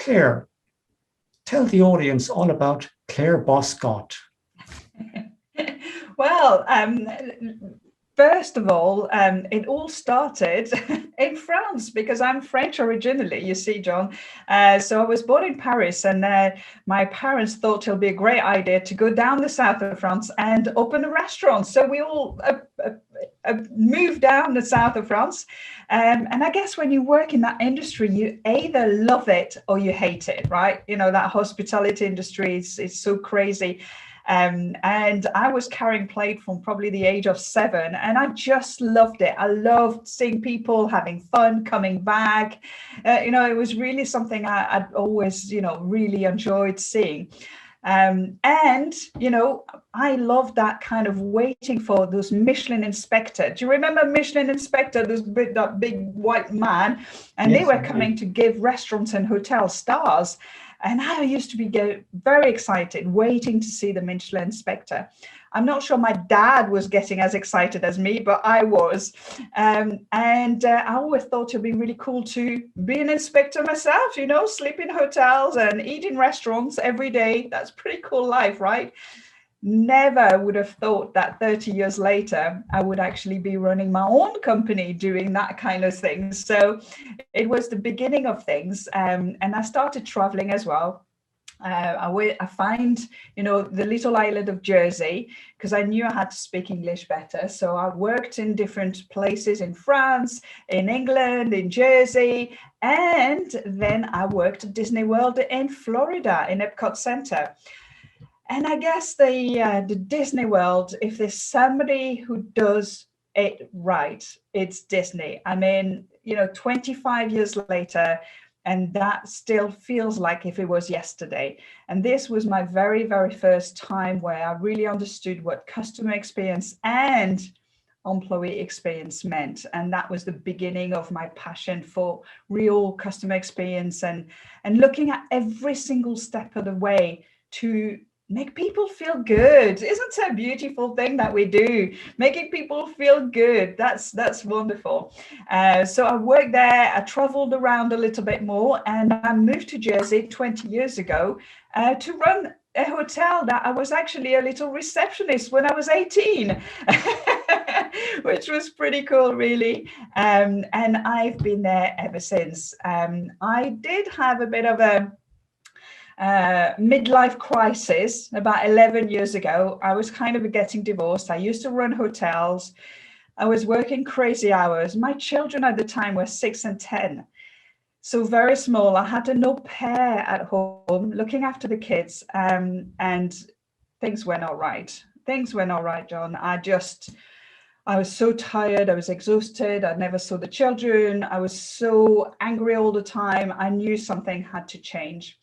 Claire, tell the audience all about Claire Boscq-Scott. Well, first of all, it all started in France because I'm French originally, you see, John. So I was born in Paris, and my parents thought it'll be a great idea to go down the south of France and open a restaurant. So we all moved down the south of France. And I guess when you work in that industry, you either love it or you hate it, right? You know, that hospitality industry is so crazy. And I was carrying plate from probably the age of 7, and I just loved it. I loved seeing people having fun, coming back. It was really something I'd always, really enjoyed seeing. I love that kind of waiting for those Michelin inspector. Do you remember Michelin inspector, that big white man? And Yes, they were coming to give restaurants and hotels stars. And I used to be very excited, waiting to see the Michelin inspector. I'm not sure my dad was getting as excited as me, but I was. I always thought it'd be really cool to be an inspector myself, sleep in hotels and eat in restaurants every day. That's pretty cool life, right? Never would have thought that 30 years later, I would actually be running my own company doing that kind of thing. So it was the beginning of things. And I started traveling as well. I find, the little island of Jersey, because I knew I had to speak English better. So I worked in different places in France, in England, in Jersey. And then I worked at Disney World in Florida, in Epcot Center. And I guess the Disney World, if there's somebody who does it right, it's Disney. I mean, 25 years later, and that still feels like if it was yesterday. And this was my very, very first time where I really understood what customer experience and employee experience meant. And that was the beginning of my passion for real customer experience and looking at every single step of the way to make people feel good. Isn't it a beautiful thing that we do? Making people feel good. That's wonderful. So I worked there. I traveled around a little bit more, and I moved to Jersey 20 years ago to run a hotel that I was actually a little receptionist when I was 18, which was pretty cool, really. And I've been there ever since. I did have a bit of a midlife crisis about 11 years ago. I was kind of getting divorced. I used to run hotels. I was working crazy hours. My children at the time were 6 and 10. So very small. I had an au pair at home looking after the kids, and things went all right. Things went all right, John. I was so tired. I was exhausted. I never saw the children. I was so angry all the time. I knew something had to change.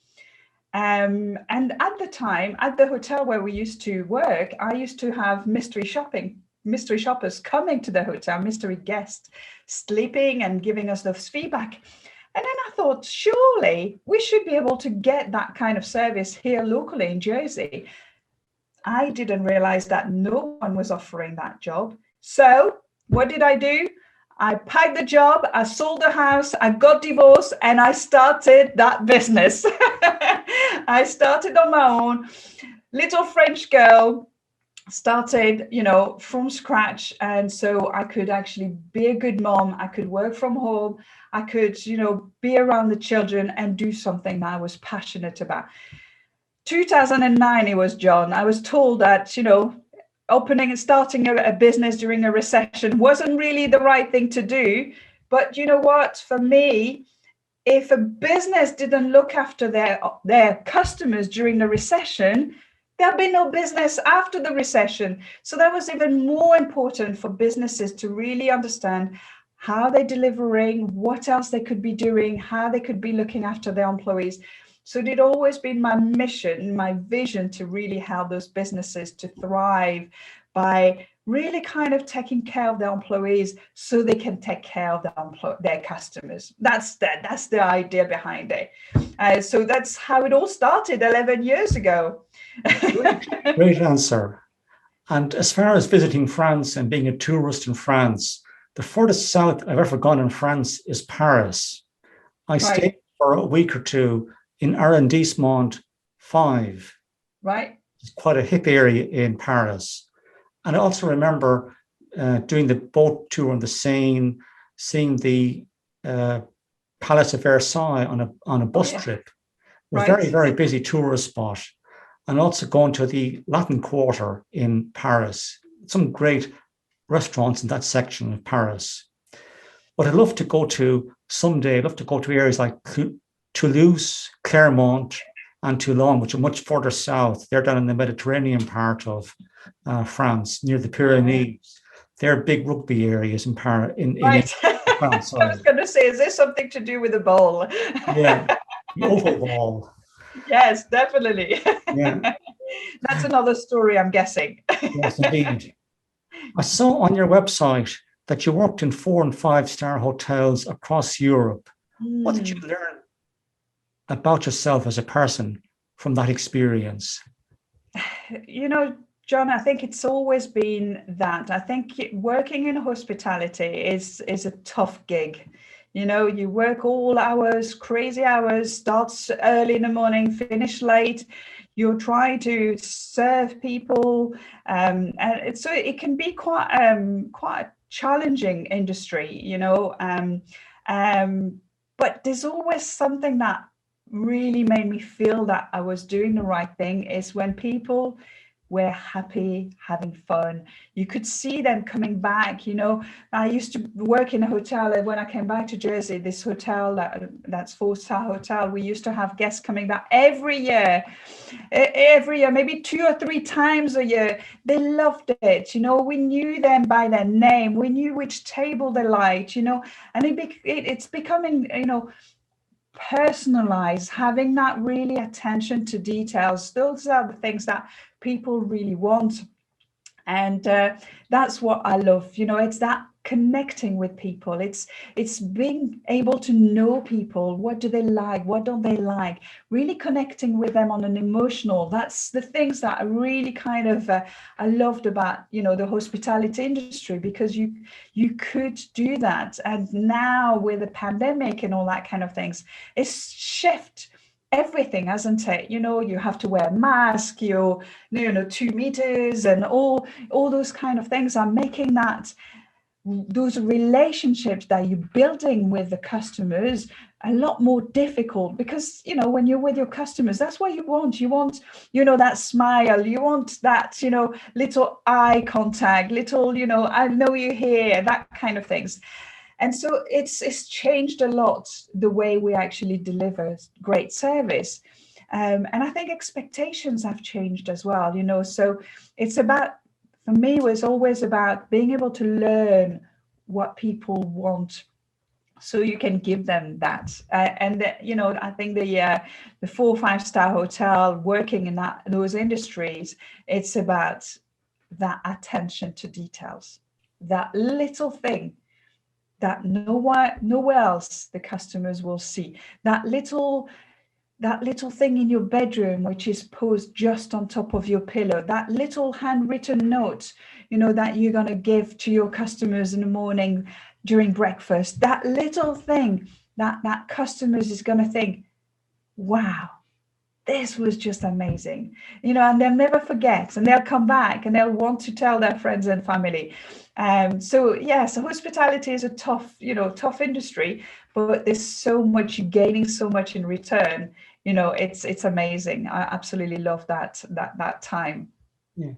And at the time, at the hotel where we used to work, I used to have mystery shoppers coming to the hotel, mystery guests, sleeping and giving us those feedback. And then I thought, surely we should be able to get that kind of service here locally in Jersey. I didn't realize that no one was offering that job. So what did I do? I packed the job, I sold the house, I got divorced, and I started that business. I started on my own, little French girl, started, from scratch. And so I could actually be a good mom. I could work from home. I could, be around the children and do something that I was passionate about. 2009, it was, John. I was told that, opening and starting a business during a recession wasn't really the right thing to do. But you know what? For me, if a business didn't look after their customers during the recession, there'll be no business after the recession. So that was even more important for businesses to really understand how they're delivering, what else they could be doing, how they could be looking after their employees. So it had always been my mission, my vision to really help those businesses to thrive by really kind of taking care of their employees so they can take care of their customers. That's the idea behind it. So that's how it all started 11 years ago. Great answer. And as far as visiting France and being a tourist in France, the furthest south I've ever gone in France is Paris. I stayed for a week or two in Arrondissement 5. Right. It's quite a hip area in Paris. And I also remember doing the boat tour on the Seine, seeing the Palace of Versailles on a bus trip. A very, Right. very busy tourist spot. And also going to the Latin Quarter in Paris. Some great restaurants in that section of Paris. But I'd love to go to someday, I'd love to go to areas like Toulouse, Clermont, and Toulon, which are much further south. They're down in the Mediterranean part of France, near the Pyrenees. They're big rugby areas in Paris. Right. France, I was going to say, is this something to do with the bowl? Yeah, the oval ball. Yes, definitely. Yeah. That's another story, I'm guessing. Yes, indeed. I saw on your website that you worked in 4- and 5-star hotels across Europe. What did you learn about yourself as a person from that experience? You know, John, I think it's always been that. I think working in hospitality is a tough gig. You know, you work all hours, crazy hours, starts early in the morning, finish late. You're trying to serve people, and so it can be quite a challenging industry, you know. But there's always something that really made me feel that I was doing the right thing is when people were happy, having fun. You could see them coming back. You know, I used to work in a hotel, and when I came back to Jersey, this hotel that's 4-star hotel, we used to have guests coming back every year, maybe 2 or 3 times a year. They loved it. You know, we knew them by their name. We knew which table they liked, you know, and it's becoming, you know, personalized, having that really attention to details. Those are the things that people really want, and that's what I love. You know, it's that connecting with people. It's being able to know people. What do they like? What don't they like? Really connecting with them on an emotional. That's the things that I really kind of I loved about, you know, the hospitality industry, because you could do that. And now with the pandemic and all that kind of things, it's shift everything, hasn't it? You know, you have to wear a mask, you know, 2 meters, and all those kind of things are making that those relationships that you're building with the customers a lot more difficult, because, you know, when you're with your customers, that's what you want, you know, that smile, you want that, you know, little eye contact, little, you know, I know you're here, that kind of things. And so it's changed a lot, the way we actually deliver great service. And I think expectations have changed as well, you know. So it's about, for me, it was always about being able to learn what people want, so you can give them that. You know, I think the 4-5-star hotel, working in those industries, it's about that attention to details, that little thing that nowhere else the customers will see, that little thing in your bedroom which is posed just on top of your pillow, that little handwritten note, you know, that you're going to give to your customers in the morning during breakfast, that little thing that customers is going to think, wow, this was just amazing, you know, and they'll never forget, and they'll come back and they'll want to tell their friends and family. So hospitality is a tough industry, but there's so much, you're gaining so much in return. You know, it's amazing. I absolutely love that time. Yeah.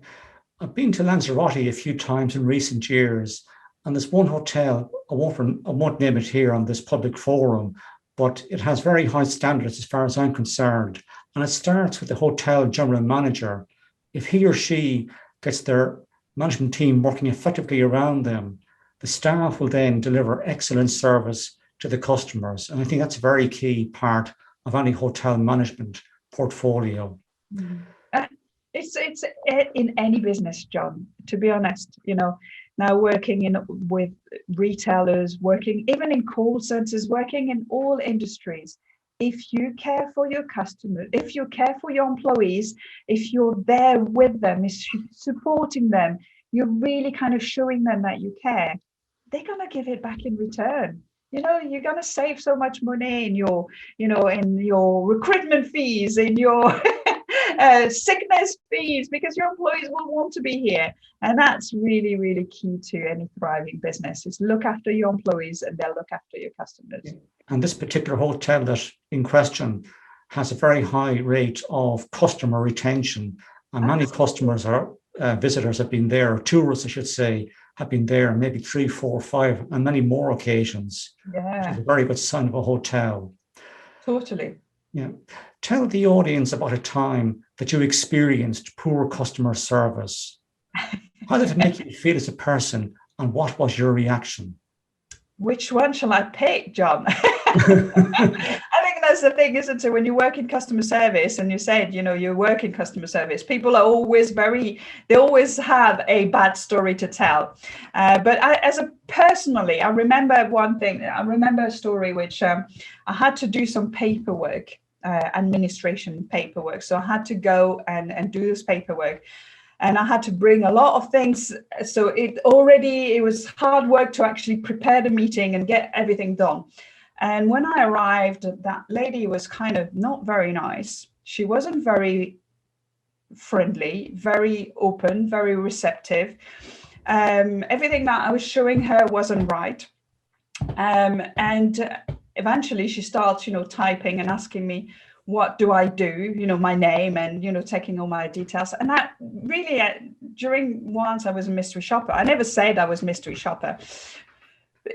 I've been to Lanzarote a few times in recent years, and there's one hotel, I won't name it here on this public forum, but it has very high standards as far as I'm concerned. And it starts with the hotel general manager. If he or she gets their management team working effectively around them, the staff will then deliver excellent service to the customers. And I think that's a very key part of any hotel management portfolio. Mm. It's in any business, John, to be honest. You know, now working with retailers, working even in call centers, working in all industries, if you care for your customers, if you care for your employees, if you're there with them, if you're supporting them, you're really kind of showing them that you care, they're going to give it back in return. you're going to save so much money in your, in your recruitment fees, in your sickness fees, because your employees will want to be here. And that's really, really key to any thriving business, is look after your employees and they'll look after your customers. And this particular hotel that in question has a very high rate of customer retention, and many customers or visitors have been there, or tourists, I should say, have been there maybe 3, 4, 5, and many more occasions. Yeah, which is a very good sign of a hotel. totally. Yeah. Tell the audience about a time that you experienced poor customer service. How did it make you feel as a person, and what was your reaction? Which one shall I pick, John? I think that's the thing, isn't it? When you work in customer service, and you said, you work in customer service, people are always they always have a bad story to tell. But personally, I remember one thing. I remember a story which I had to do some paperwork, administration paperwork. So I had to go and do this paperwork. And I had to bring a lot of things. So it was hard work to actually prepare the meeting and get everything done. And when I arrived, that lady was kind of not very nice. She wasn't very friendly, very open, very receptive. Everything that I was showing her wasn't right. And eventually she starts, typing and asking me, what do I do, my name, and, taking all my details. And that really, during once I was a mystery shopper. I never said I was mystery shopper.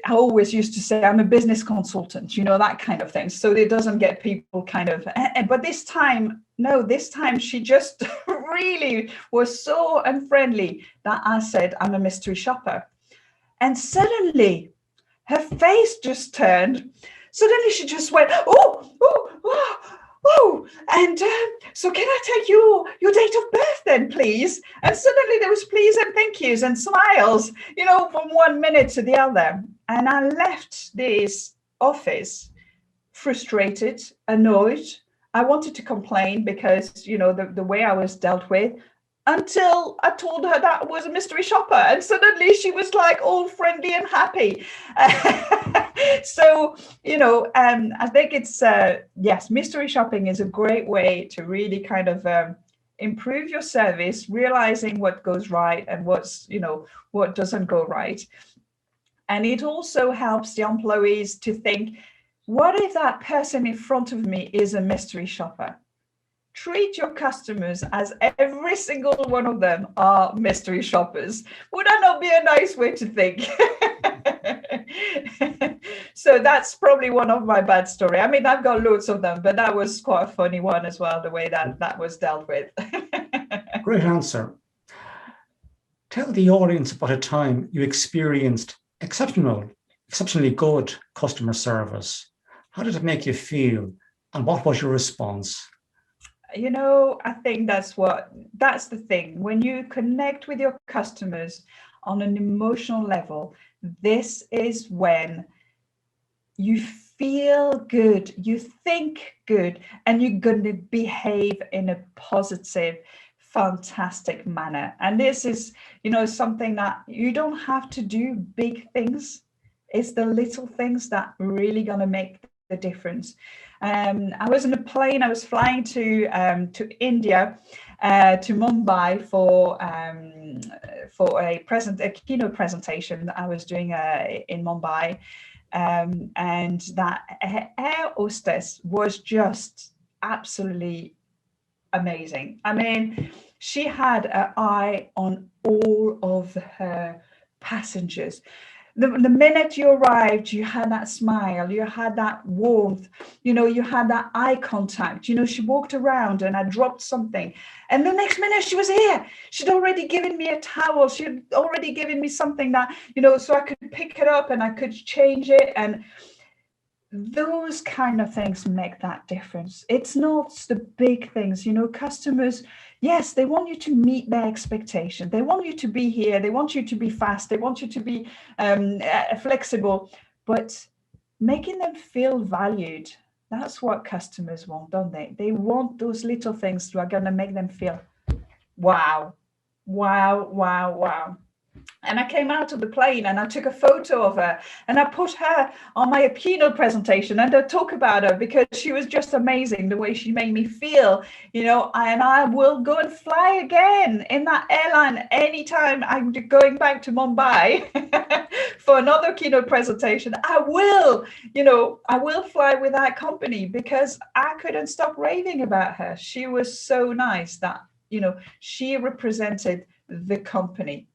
I always used to say I'm a business consultant, that kind of thing. So it doesn't get people kind of, but this time she just really was so unfriendly that I said I'm a mystery shopper. And suddenly her face just turned. Suddenly she just went, oh, and so can I take your date of birth then, please? And suddenly there was please and thank yous and smiles, from one minute to the other. And I left this office frustrated, annoyed. I wanted to complain because, the way I was dealt with, until I told her that I was a mystery shopper. And suddenly she was like all friendly and happy. So, I think it's, yes, mystery shopping is a great way to really kind of improve your service, realizing what goes right and what doesn't go right. And it also helps the employees to think, what if that person in front of me is a mystery shopper? Treat your customers as every single one of them are mystery shoppers. Would that not be a nice way to think? So that's probably one of my bad stories. I mean, I've got loads of them, but that was quite a funny one as well, the way that was dealt with. Great answer. Tell the audience about a time you experienced exceptionally good customer service. How did it make you feel, and what was your response? I think that's the thing. When you connect with your customers on an emotional level, this is when you feel good, you think good, and you're going to behave in a positive, fantastic manner. And this is, something that you don't have to do big things. It's the little things that really going to make the difference. I was in a plane. I was flying to India, to Mumbai for a keynote presentation that I was doing in Mumbai, and that air hostess was just absolutely amazing. I mean, she had an eye on all of her passengers. The minute you arrived, you had that smile, you had that warmth, you had that eye contact. She walked around and I dropped something. And the next minute she was here. She'd already given me a towel. She'd already given me something that, so I could pick it up and I could change it. And those kind of things make that difference. It's not the big things, customers. Yes, they want you to meet their expectation. They want you to be here. They want you to be fast. They want you to be flexible, but making them feel valued. That's what customers want, don't they? They want those little things that are going to make them feel, wow, wow, wow, wow. And I came out of the plane and I took a photo of her and I put her on my keynote presentation and I talk about her because she was just amazing, the way she made me feel, and I will go and fly again in that airline anytime I'm going back to Mumbai for another keynote presentation. I will fly with that company because I couldn't stop raving about her. She was so nice that, she represented the company.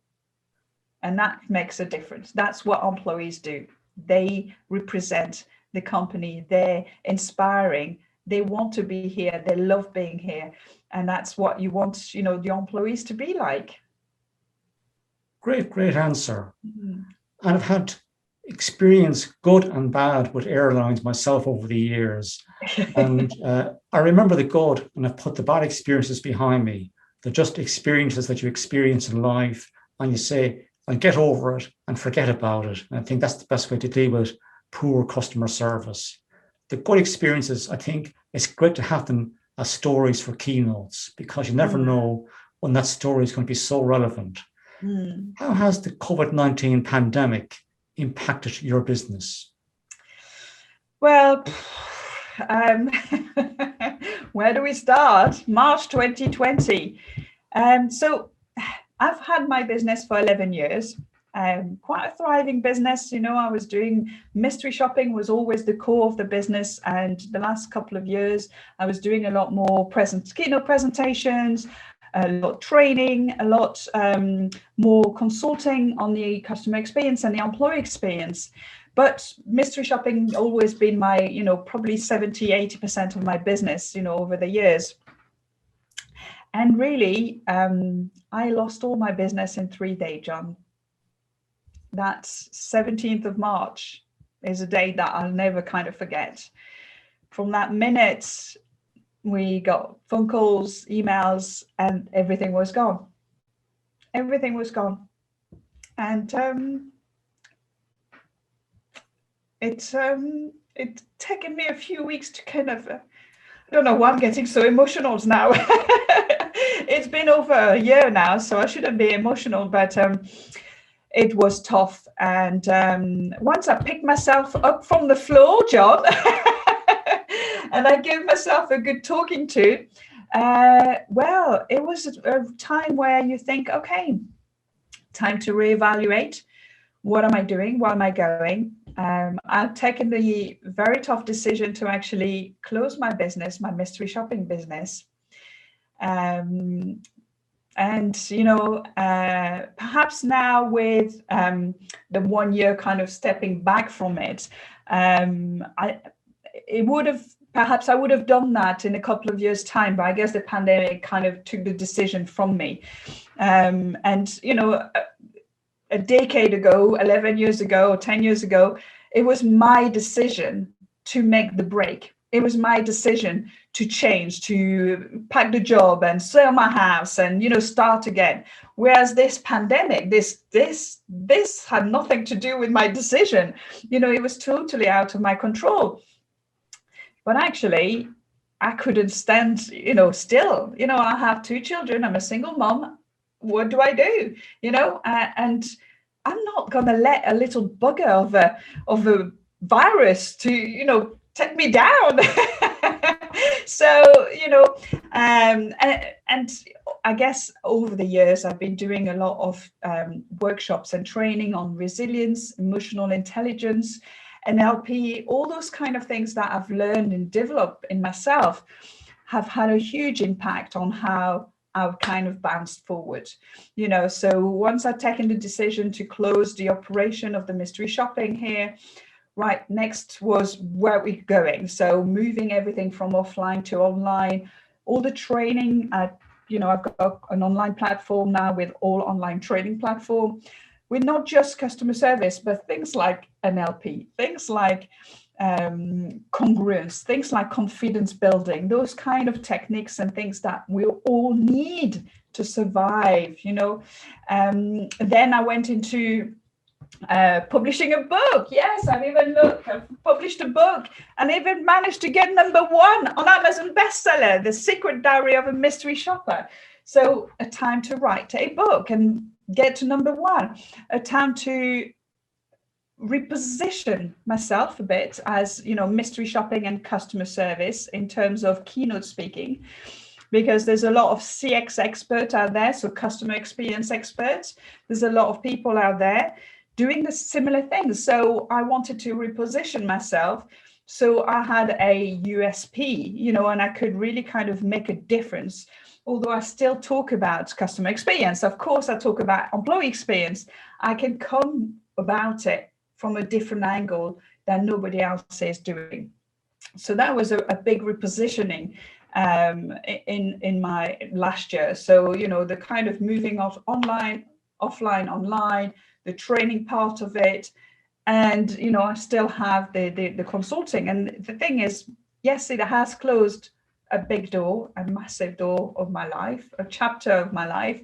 And that makes a difference. That's what employees do. They represent the company. They're inspiring. They want to be here. They love being here. And that's what you want, the employees to be like. Great answer. And I've had experience, good and bad, with airlines myself over the years. And I remember the good, and I've put the bad experiences behind me. They're just experiences that you experience in life, and you say, and get over it and forget about it. And I think that's the best way to deal with poor customer service. The good experiences, I think it's great to have them as stories for keynotes, because you never know when that story is going to be so relevant. How has the COVID-19 pandemic impacted your business? Well, where do we start? March 2020. So I've had my business for 11 years, quite a thriving business. I was doing mystery shopping, was always the core of the business. And the last couple of years, I was doing a lot more keynote presentations, a lot of training, a lot more consulting on the customer experience and the employee experience. But mystery shopping always been my, probably 70-80% of my business, over the years. And really, I lost all my business in 3 days, John. That's 17th of March is a day that I'll never kind of forget. From that minute, we got phone calls, emails, and everything was gone. Everything was gone. And it's taken me a few weeks to kind of, I don't know why I'm getting so emotional now. It's been over a year now, so I shouldn't be emotional, but it was tough. And once I picked myself up from the floor, John, and I gave myself a good talking to, well, it was a time where you think, okay, time to reevaluate. What am I doing? Where am I going? I've taken the very tough decision to actually close my business, my mystery shopping business. And, perhaps now with the 1 year kind of stepping back from it, I would have done that in a couple of years' time, but I guess the pandemic kind of took the decision from me. A decade ago, 11 years ago, 10 years ago, it was my decision to make the break. It was my decision to change, to pack the job and sell my house and, start again. Whereas this pandemic, this had nothing to do with my decision. It was totally out of my control. But actually, I couldn't stand, still. I have 2 children. I'm a single mom. What do I do? And I'm not going to let a little bugger of a virus to, take me down. So, and I guess over the years, I've been doing a lot of workshops and training on resilience, emotional intelligence, NLP, all those kind of things that I've learned and developed in myself have had a huge impact on how I've kind of bounced forward. So once I've taken the decision to close the operation of the mystery shopping here, right, next was where we're going. So moving everything from offline to online, all the training, I've got an online platform now with all online training platform with not just customer service, but things like NLP, things like congruence, things like confidence building, those kind of techniques and things that we all need to survive, Then I went into publishing a book. Yes, I've published a book and even managed to get #1 on Amazon bestseller, The Secret Diary of a Mystery Shopper. So a time to write a book. And get to number one, a time to reposition myself a bit as, you know, mystery shopping and customer service in terms of keynote speaking, because there's a lot of CX experts out there, so customer experience experts. There's a lot of people out there doing the similar things. So I wanted to reposition myself. So I had a USP, you know, and I could really kind of make a difference. Although I still talk about customer experience, of course, I talk about employee experience. I can come about it from a different angle that nobody else is doing. So that was a big repositioning in my last year. So, you know, the kind of moving off online, offline, online, the training part of it. And, you know, I still have the consulting. And the thing is, yes, it has closed a big door, a massive door of my life, a chapter of my life.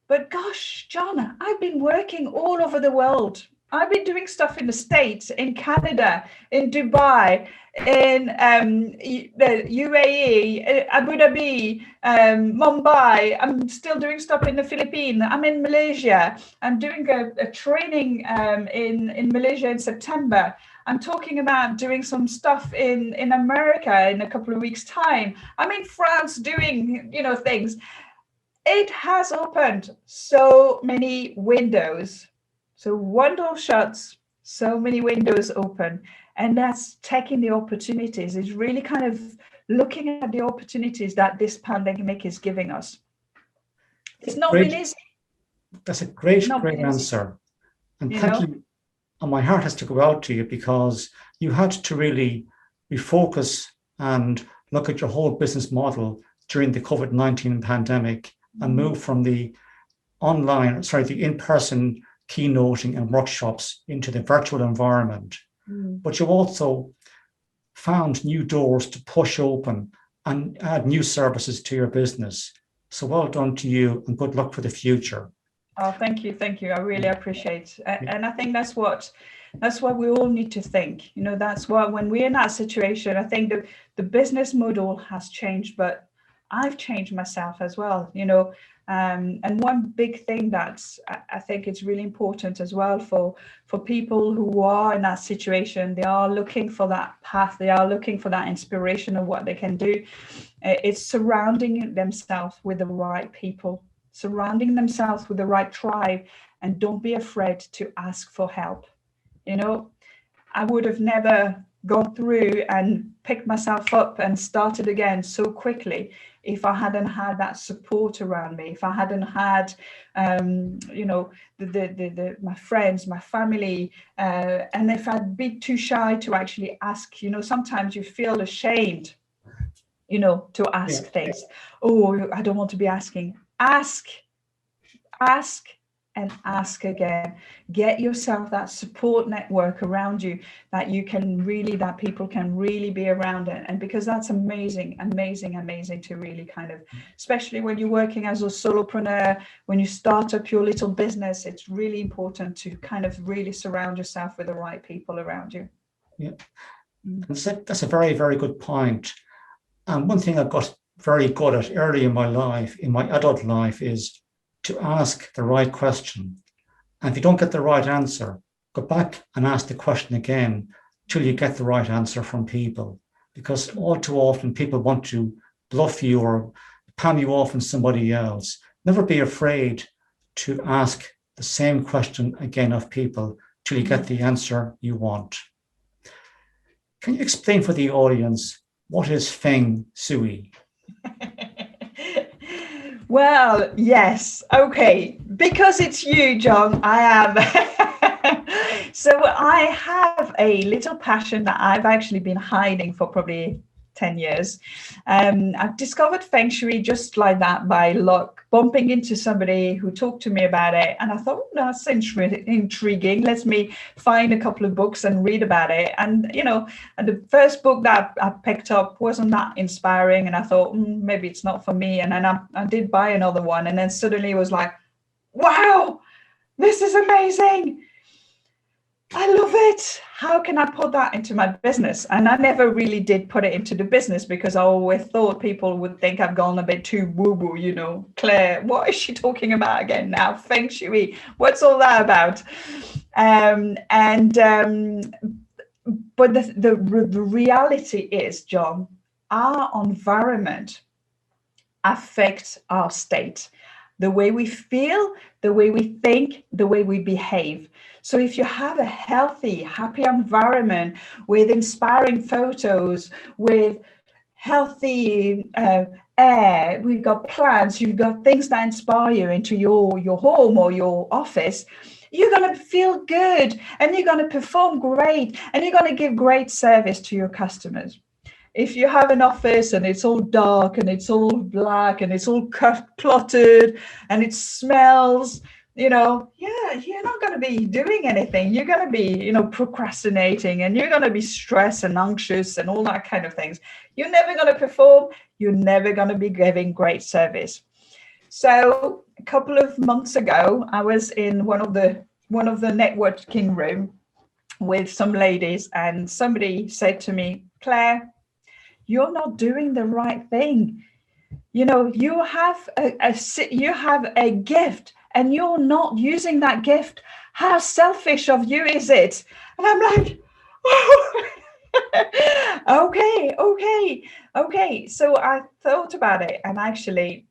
But gosh, John, I've been working all over the world. I've been doing stuff in the States, in Canada, in Dubai, in the UAE, Abu Dhabi, Mumbai. I'm still doing stuff in the Philippines. I'm in Malaysia. I'm doing a training in Malaysia in September. I'm talking about doing some stuff in America in a couple of weeks' time. I'm in France doing, you know, things. It has opened so many windows. So one door shuts, so many windows open, and that's taking the opportunities. It's really kind of looking at the opportunities that this pandemic is giving us. It's not Great. been easy. That's a great Not been easy. answer. And You thank know? you. And my heart has to go out to you, because you had to really refocus and look at your whole business model during the COVID-19 pandemic and move from the in-person keynoting and workshops into the virtual environment. But you also found new doors to push open and add new services to your business. So well done to you, and good luck for the future. Oh, thank you. I really appreciate it. And I think that's what we all need to think. You know, that's why when we're in that situation, I think the business model has changed, but I've changed myself as well, you know. And one big thing that I think it's really important as well for people who are in that situation, they are looking for that path, they are looking for that inspiration of what they can do. It's surrounding themselves with the right people, surrounding themselves with the right tribe, and don't be afraid to ask for help. You know, I would have never gone through and picked myself up and started again so quickly if I hadn't had that support around me, if I hadn't had, you know, my friends, my family, and if I'd be too shy to actually ask. You know, sometimes you feel ashamed, you know, to ask things. Oh, I don't want to be asking. Ask, and ask again. Get yourself that support network around you that people can really be around it. And because that's amazing to really kind of, especially when you're working as a solopreneur, when you start up your little business, it's really important to kind of really surround yourself with the right people around you. Yeah, that's a very, very good point. And one thing I got very good at early in my life, in my adult life, is to ask the right question. And if you don't get the right answer, go back and ask the question again till you get the right answer from people. Because all too often people want to bluff you or palm you off on somebody else. Never be afraid to ask the same question again of people till you get the answer you want. Can you explain for the audience, what is Feng Shui? Well, yes. Okay. Because it's you, John, I am. So I have a little passion that I've actually been hiding for probably 10 years. I've discovered Feng Shui just like that by luck, bumping into somebody who talked to me about it. And I thought, oh, that's intriguing. Let me find a couple of books and read about it. And, you know, and the first book that I picked up wasn't that inspiring. And I thought, maybe it's not for me. And then I did buy another one. And then suddenly it was like, wow, this is amazing. I love it. How can I put that into my business? And I never really did put it into the business because I always thought people would think I've gone a bit too woo-woo, you know. Claire, what is she talking about again now? Feng Shui. What's all that about? But the reality is, John, our environment affects our state, the way we feel, the way we think, the way we behave. So if you have a healthy, happy environment with inspiring photos, with healthy air, we've got plants, you've got things that inspire you into your home or your office, you're going to feel good and you're going to perform great and you're going to give great service to your customers. If you have an office and it's all dark and it's all black and it's all cluttered and it smells, you're not going to be doing anything. You're going to be, procrastinating, and you're going to be stressed and anxious and all that kind of things. You're never going to perform. You're never going to be giving great service. So a couple of months ago, I was in one of the networking room with some ladies, and somebody said to me, Claire, you're not doing the right thing. You have a gift and you're not using that gift. How selfish of you is it? And I'm like, oh. Okay. So I thought about it, and actually,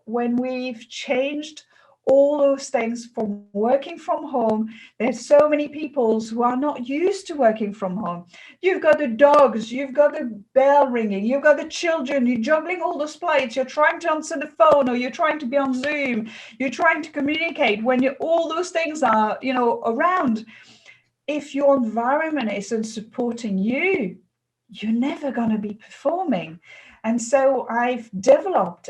when we've changed all those things from working from home, there's so many people who are not used to working from home. You've got the dogs, you've got the bell ringing, you've got the children, you're juggling all those plates, you're trying to answer the phone, or you're trying to be on Zoom, you're trying to communicate when all those things are, around. If your environment isn't supporting you, you're never going to be performing. And so I've developed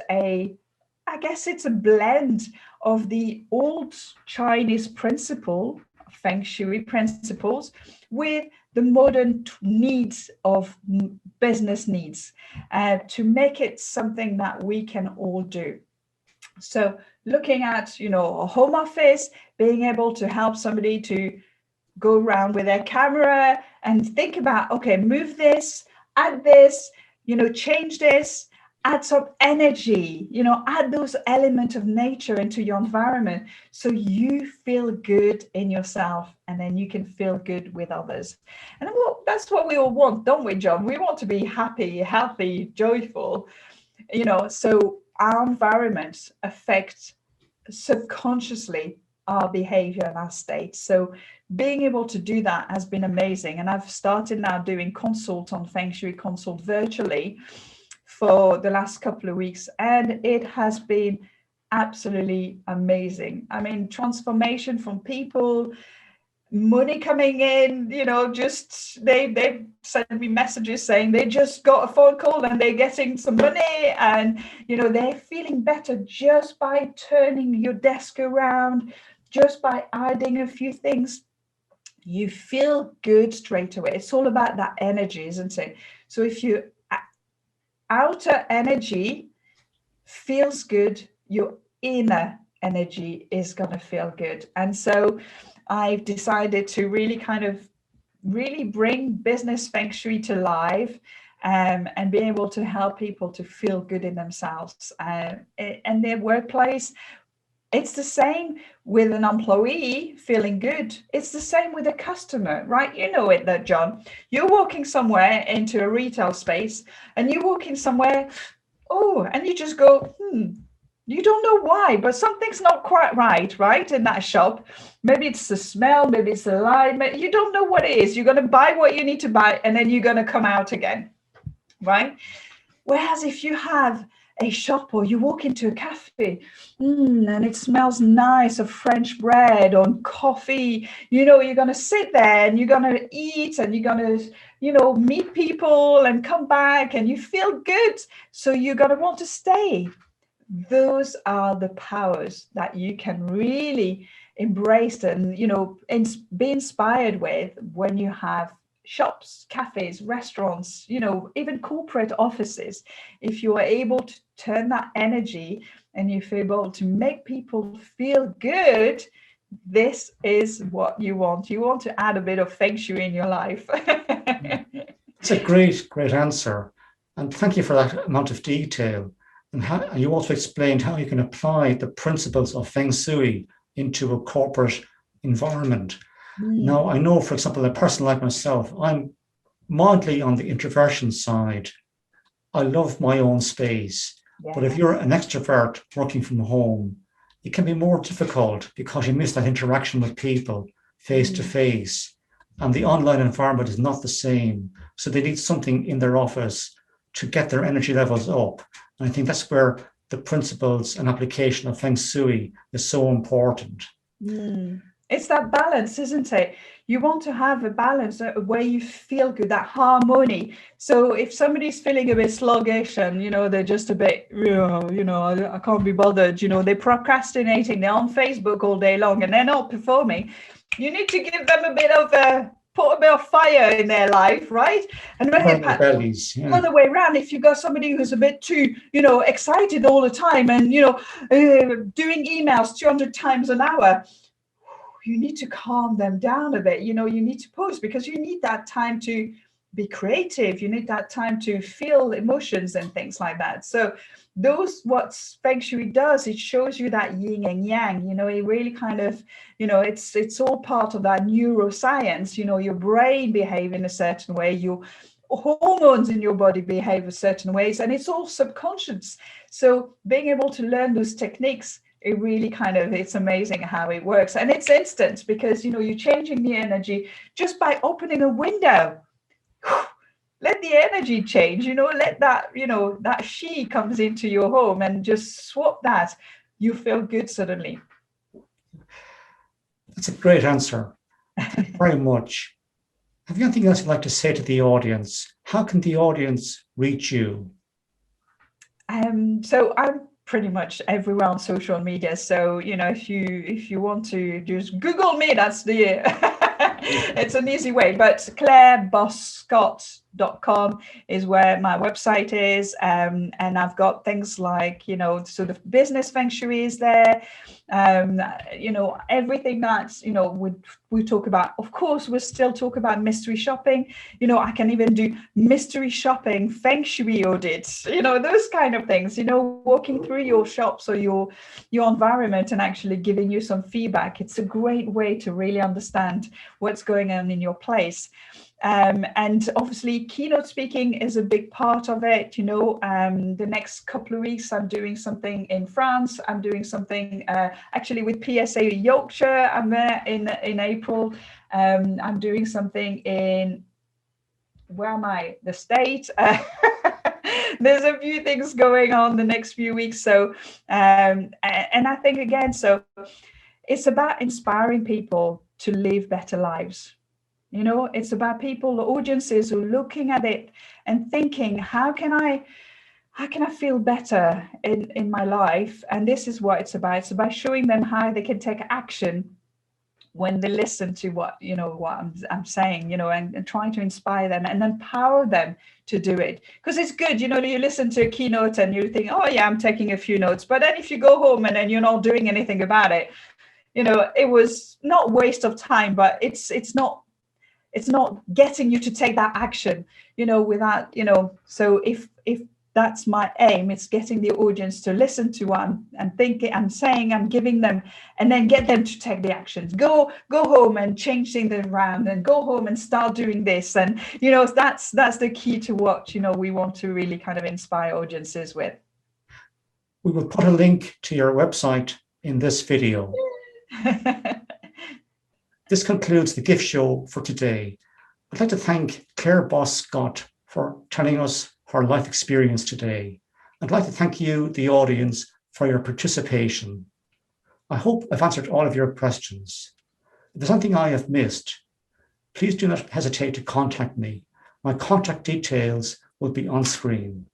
I guess it's a blend of the old Chinese principle, Feng Shui principles, with the modern needs of business needs, to make it something that we can all do. So looking at, a home office, being able to help somebody to go around with their camera and think about, okay, move this, add this, change this, add some energy, add those elements of nature into your environment so you feel good in yourself, and then you can feel good with others. And that's what we all want, don't we, John? We want to be happy, healthy, joyful, so our environments affect subconsciously our behavior and our state. So being able to do that has been amazing. And I've started now doing consult on Feng Shui consult virtually for the last couple of weeks, and it has been absolutely amazing. I mean, transformation from people, money coming in, just they send me messages saying they just got a phone call and they're getting some money, and they're feeling better just by turning your desk around, just by adding a few things. You feel good straight away. It's all about that energy, isn't it? So if your outer energy feels good, your inner energy is going to feel good. And so I've decided to really bring business Feng Shui to life, and be able to help people to feel good in themselves and their workplace. It's the same with an employee feeling good. It's the same with a customer, right? You know it, that, John. You're walking somewhere into a retail space, and you're walking somewhere, and you just go, you don't know why, but something's not quite right in that shop. Maybe it's the smell, maybe it's the light, you don't know what it is. You're going to buy what you need to buy, and then you're going to come out again, right? Whereas if you have a shop, or you walk into a cafe, and it smells nice of French bread or coffee, you're going to sit there and you're going to eat, and you're going to, meet people and come back, and you feel good. So you're going to want to stay. Those are the powers that you can really embrace and, be inspired with when you have shops, cafes, restaurants, even corporate offices. If you are able to turn that energy and you're able to make people feel good, this is what you want. You want to add a bit of feng shui in your life. It's a great, great answer. And thank you for that amount of detail. And you also explained how you can apply the principles of feng shui into a corporate environment. Now, I know, for example, a person like myself, I'm mildly on the introversion side. I love my own space. Yeah. But if you're an extrovert working from home, it can be more difficult because you miss that interaction with people face to face. And the online environment is not the same. So they need something in their office to get their energy levels up. And I think that's where the principles and application of feng shui is so important. It's that balance, isn't it? You want to have a balance where you feel good, that harmony. So if somebody's feeling a bit sluggish and, they're just a bit, I can't be bothered, they're procrastinating, they're on Facebook all day long and they're not performing, you need to give them put a bit of fire in their life, right? And other way around, if you've got somebody who's a bit too, excited all the time and, doing emails 200 times an hour, you need to calm them down a bit. You need to pause because you need that time to be creative. You need that time to feel emotions and things like that. So what feng shui does, it shows you that yin and yang. It really kind of, it's all part of that neuroscience. Your brain behave in a certain way, your hormones in your body behave a certain ways, and it's all subconscious. So being able to learn those techniques, it really it's amazing how it works. And it's instant because, you're changing the energy just by opening a window. Let the energy change, let that, that she comes into your home and just swap that. You feel good suddenly. That's a great answer. Thank you very much. Have you anything else you'd like to say to the audience? How can the audience reach you? So I'm pretty much everywhere on social media. So, if you want to just Google me, that's it's an easy way. But Boscq-Scott.com is where my website is. And I've got things like, sort of business feng shui is there. Everything that's, we talk about. Of course, we still talk about mystery shopping. I can even do mystery shopping feng shui audits, those kind of things, walking through your shops or your environment and actually giving you some feedback. It's a great way to really understand what's going on in your place. And obviously keynote speaking is a big part of it. The next couple of weeks I'm doing something in France. I'm doing something actually with PSA Yorkshire. I'm there in April. I'm doing something in, where am I? The States. There's a few things going on the next few weeks. So and I think again, so it's about inspiring people to live better lives. It's about people, audiences who are looking at it and thinking, how can I feel better in my life? And this is what it's about. It's about showing them how they can take action when they listen to what I'm saying, and trying to inspire them and empower them to do it. Because it's good, you listen to a keynote and you think, oh yeah, I'm taking a few notes. But then if you go home and then you're not doing anything about it, it was not waste of time, but it's not getting you to take that action, without, so if that's my aim, it's getting the audience to listen to what I'm thinking, I'm saying, I'm giving them, and then get them to take the actions, go home and change things around and go home and start doing this. And, that's the key to what, we want to really kind of inspire audiences with. We will put a link to your website in this video. This concludes the GYFT Show for today. I'd like to thank Claire Boscq-Scott for telling us her life experience today. I'd like to thank you, the audience, for your participation. I hope I've answered all of your questions. If there's something I have missed, please do not hesitate to contact me. My contact details will be on screen.